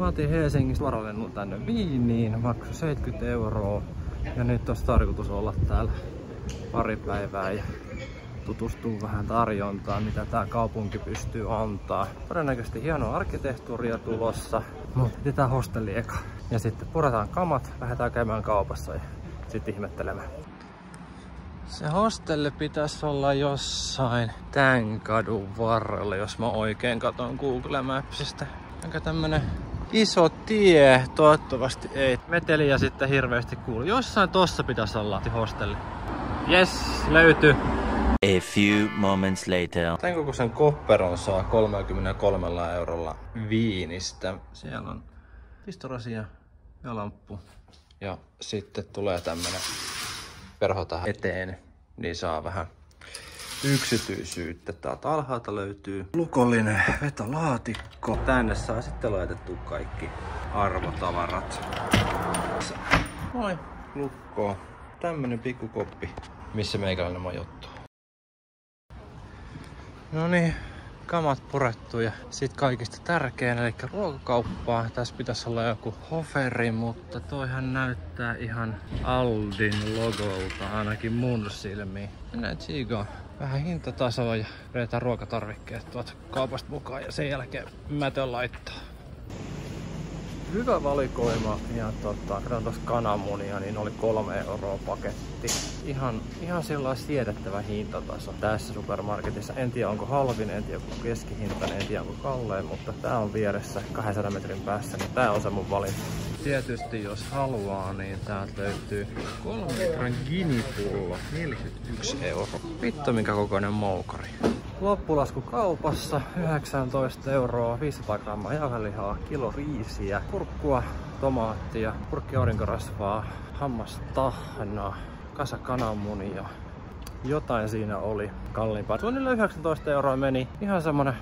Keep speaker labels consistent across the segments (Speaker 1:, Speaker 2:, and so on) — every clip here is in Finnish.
Speaker 1: Mä otin Helsingistä suoralennun tänne Wieniin, maksoi 70 €. Ja nyt olisi tarkoitus olla täällä pari päivää ja tutustua vähän tarjontaan, mitä tää kaupunki pystyy antaa. Todennäköisesti hienoa arkkitehtuuria tulossa, mutta etsitään hostelli eka. Ja sitten puretaan kamat, lähdetään käymään kaupassa ja sitten ihmettelemään. Se hostelli pitäisi olla jossain tän kadun varrella, jos mä oikein katon Google Mapsista. Onko tämmönen iso tie? Toivottavasti ei. Meteliä sitten hirveästi kuulu. Jossain tossa pitäisi olla hostelli. Yes, löytyy.
Speaker 2: A few moments later.
Speaker 1: Tän kokoisen kopperon saa 33 € Wienistä. Siellä on pistorasia ja lamppu. Ja sitten tulee tämmönen perho tähän eteen, niin saa vähän yksityisyyttä. Täältä alhaalta löytyy lukollinen vetolaatikko. Tänne saa sitten laitettua kaikki arvotavarat. Noin, lukko. Tämmönen pikkukoppi, missä meikäläinen majoittuu. No niin, kamat purettu ja sit kaikista tärkein, eli ruokakauppaa. Tässä pitäisi olla joku Hoferi, mutta toihan näyttää ihan Aldin logolta, ainakin mun silmiin. Mennään tsiigaan vähän hintatasoa ja vedetään ruokatarvikkeet tuolta kaupasta mukaan ja sen jälkeen mätön laittaa. Hyvä valikoima ja katsotaan tuossa kananmunia, niin oli 3 € paketti. Ihan sellainen siedettävä hintataso tässä supermarketissa. En tiedä onko halvin, en tiedä onko keskihintainen, en tiedä onko kallein, mutta tää on vieressä 200 metrin päässä, niin tää on se mun valinta. Tietysti jos haluaa, niin täältä löytyy 3 litran ginipullo, 41 €. Vittu minkä kokoinen moukari. Loppulasku kaupassa 19 €, 500 grammaa jauhelihaa, kilo riisiä, kurkkua, tomaattia, purkki aurinkorasvaa, hammastahnaa, kasa kananmunia. Jotain siinä oli kalliimpaa. Suunnilleen 19 € meni. Ihan semmonen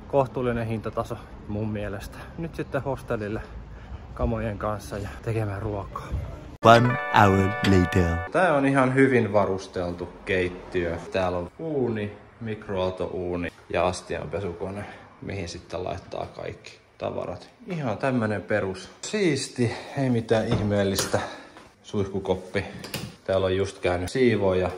Speaker 1: kohtuullinen hintataso mun mielestä. Nyt sitten hostellille kamojen kanssa ja tekemään ruokaa.
Speaker 2: 1 hour later.
Speaker 1: Tää on ihan hyvin varusteltu keittiö. Täällä on uuni, mikroaaltouuni ja astianpesukone, mihin sitten laittaa kaikki tavarat. Ihan tämmönen perus. Siisti, ei mitään ihmeellistä. Suihkukoppi. Täällä on just käynyt siivooja,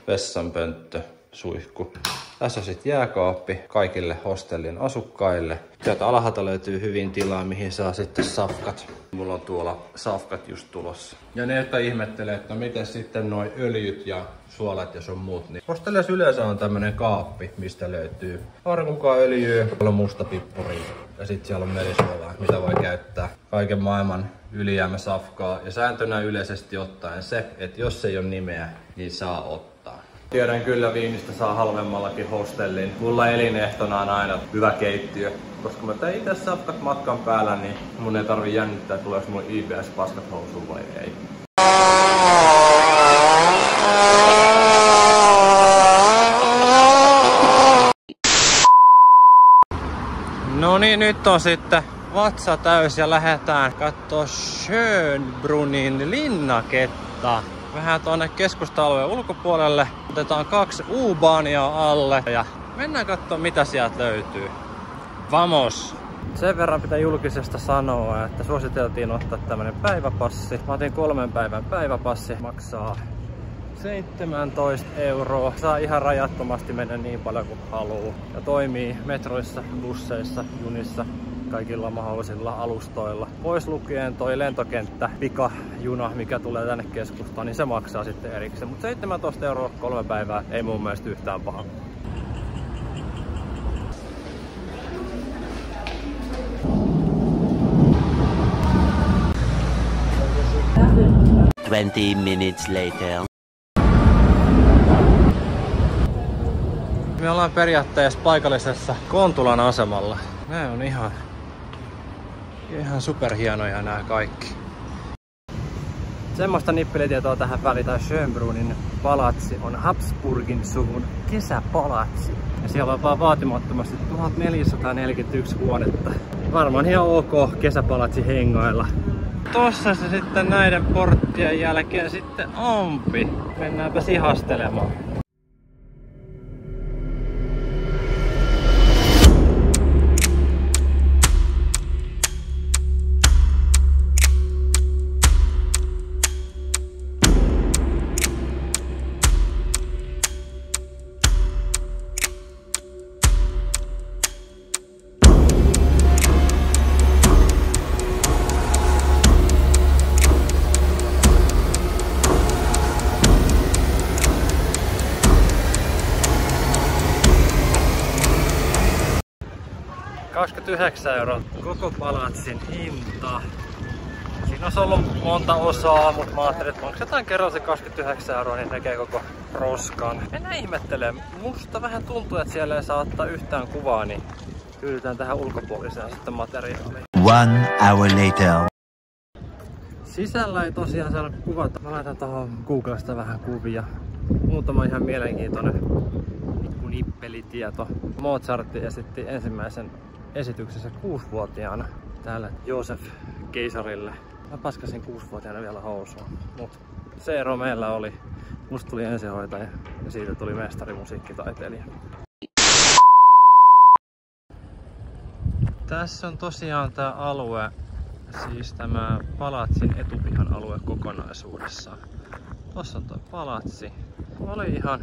Speaker 1: vessanpönttö, suihku. Tässä on sitten jääkaappi kaikille hostellin asukkaille. Täältä alhaalta löytyy hyvin tilaa, mihin saa sitten safkat. Mulla on tuolla safkat just tulossa. Ja ne, jotka ihmettelee, että no miten sitten noi öljyt ja suolat ja sun muut, niin hostellissa yleensä on tämmönen kaappi, mistä löytyy arkukaöljyä, siellä on mustapippuri ja sitten siellä on merisuolaa, mitä voi käyttää. Kaiken maailman ylijäämäsafkaa ja sääntönä yleisesti ottaen se, että jos ei ole nimeä, niin saa ottaa. Tiedän kyllä Wienistä saa halvemmallakin hostellin. Mulla elinehtona on aina hyvä keittiö. Koska mä tein itse safkat matkan päällä, niin mun ei tarvi jännittää, tuleeko mulle IBS-paskat housuun vai ei. No niin, nyt on sitten vatsa täys ja lähdetään kattoo Schönbrunnin linnaketta. Vähän tuonne keskusta-alueen ulkopuolelle. Otetaan 2 U-bahnia alle ja mennään katsomaan mitä sieltä löytyy. Vamos! Sen verran pitää julkisesta sanoa, että suositeltiin ottaa tämmönen päiväpassi. Mä otin 3 päivän päiväpassi. Maksaa 17 €. Saa ihan rajattomasti mennä niin paljon kuin haluaa. Ja toimii metroissa, busseissa, junissa, kaikilla mahdollisilla alustoilla. Pois lukien toi lentokenttä, pikajuna, mikä tulee tänne keskustaan, niin se maksaa sitten erikseen. Mutta 17 € 3 päivää ei mun mielestä yhtään paha.
Speaker 2: Twenty minutes later.
Speaker 1: Me ollaan periaatteessa paikallisessa Kontulan asemalla. Nää on ihan superhienoja nämä kaikki. Semmoista nippelitietoa tähän väliin, tai Schönbrunnin palatsi on Habsburgin suvun kesäpalatsi. Ja siellä on vaan vaatimattomasti 1441 huonetta. Varmaan ihan ok kesäpalatsi hengailla. Tossa se sitten näiden porttien jälkeen sitten onpi. Mennäänpä ihastelemaan. €29 koko palatsin hinta. Siinä olisi ollut monta osaa, mutta mä ajattelin, että maksetaan kerran se €29, niin tekee koko roskan. Mennään ihmettelemään. Musta vähän tuntuu, että siellä ei saa ottaa yhtään kuvaa, niin tyydytään tähän ulkopuoliseen sitten materiaaliin.
Speaker 2: 1 hour later.
Speaker 1: Sisällä ei tosiaan saanut kuvata. Mä laitan tuohon Googlesta vähän kuvia. Muutama ihan mielenkiintoinen nippelitieto. Mozart esitti ensimmäisen esityksessä 6-vuotiaana täällä Joosef keisarille. Mä paskasin 6-vuotiaana vielä housuun. Mut se ero meillä oli. Musta tuli ensihoitaja ja siitä tuli mestari musiikkitaiteilija. Tässä on tosiaan tää alue, siis tämä palatsin etupihan alue kokonaisuudessaan. Tossa on toi palatsi. Oli ihan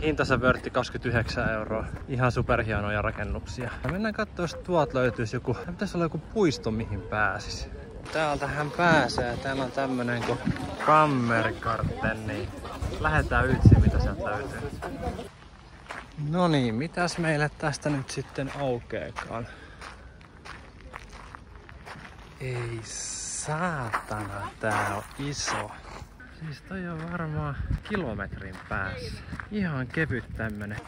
Speaker 1: hintansa vörtti €29. Ihan superhienoja rakennuksia. Ja mennään katsoa, jos tuolta löytyisi joku. Pitäisi olla joku puisto, mihin pääsis. Täältähän pääsee. Täällä on tämmönen kuin Kammergarten, niin lähdetään ytsiin, mitä sieltä löytyy. No niin, mitäs meille tästä nyt sitten aukeekaan? Ei saatana, tää on iso. Siis toi on varmaan kilometrin päässä. Ihan kevyt tämmönen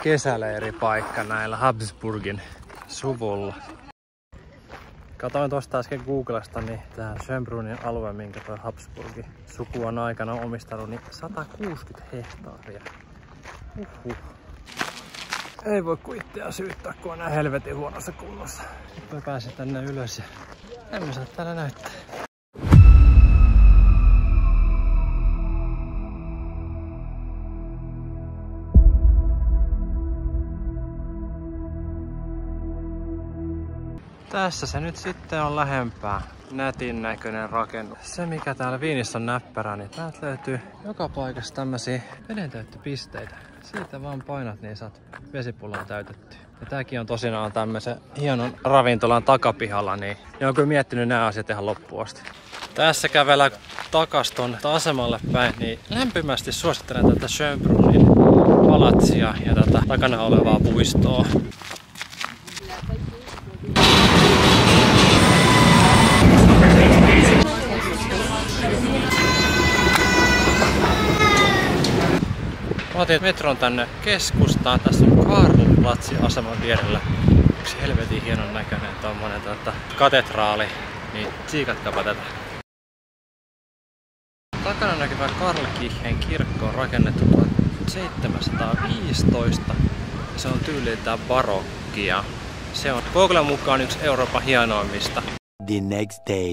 Speaker 1: kesäleiripaikka näillä Habsburgin suvulla. Katoin tosta äsken Googlesta, niin tää Schönbrunnin alue, minkä toi Habsburgin suku on aikana omistanut, niin 160 hehtaaria. Ei voi kuin itseään syyttää, kun on näin helvetin huonossa kunnossa. Nyt mä pääsin tänne ylös ja en mä saa täällä näyttää. Tässä se nyt sitten on lähempää. Nätin näköinen rakennus. Se mikä täällä Viinissä on näppärä, niin täältä löytyy joka paikassa tämmösiä vedentäyttöpisteitä. Siitä vaan painat, niin saat vesipullon täytetty. Ja tääkin on tosiaan tämmöisen hienon ravintolan takapihalla, niin on kyllä miettinyt nämä asiat ihan loppuun asti. Tässä kävellä takas ton asemalle päin, niin lämpimästi suosittelen tätä Schönbrunnin palatsia ja tätä takana olevaa puistoa. Otin metron tänne keskustaan. Tässä on Karlplatsin aseman vierellä yksi helvetin hienon näköinen tommonen katedraali. Niin tsiikatkaapa tätä. Takana näkyvä Karlkirchen kirkko on rakennettu 1715. Se on tyyliltään barokkia. Se on Googlen mukaan yksi Euroopan hienoimmista.
Speaker 2: The next day.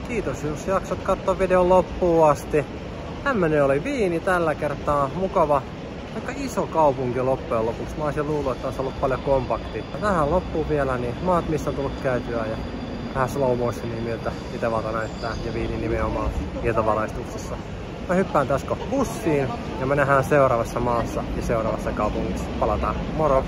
Speaker 1: Kiitos, jos jaksot katsoa videon loppuun asti. Tämmönen oli Viini tällä kertaa. Mukava, aika iso kaupunki loppujen lopuksi. Mä olisin luullut, että olisi ollut paljon kompakti. Tähän loppuun vielä, niin maat missä on tullut käytyä ja vähän slow motionia miltä Itävalta näyttää ja Viini nimenomaan tietovalaistuksessa. Mä hyppään tässä bussiin ja me nähdään seuraavassa maassa ja seuraavassa kaupungissa. Palataan. Moro!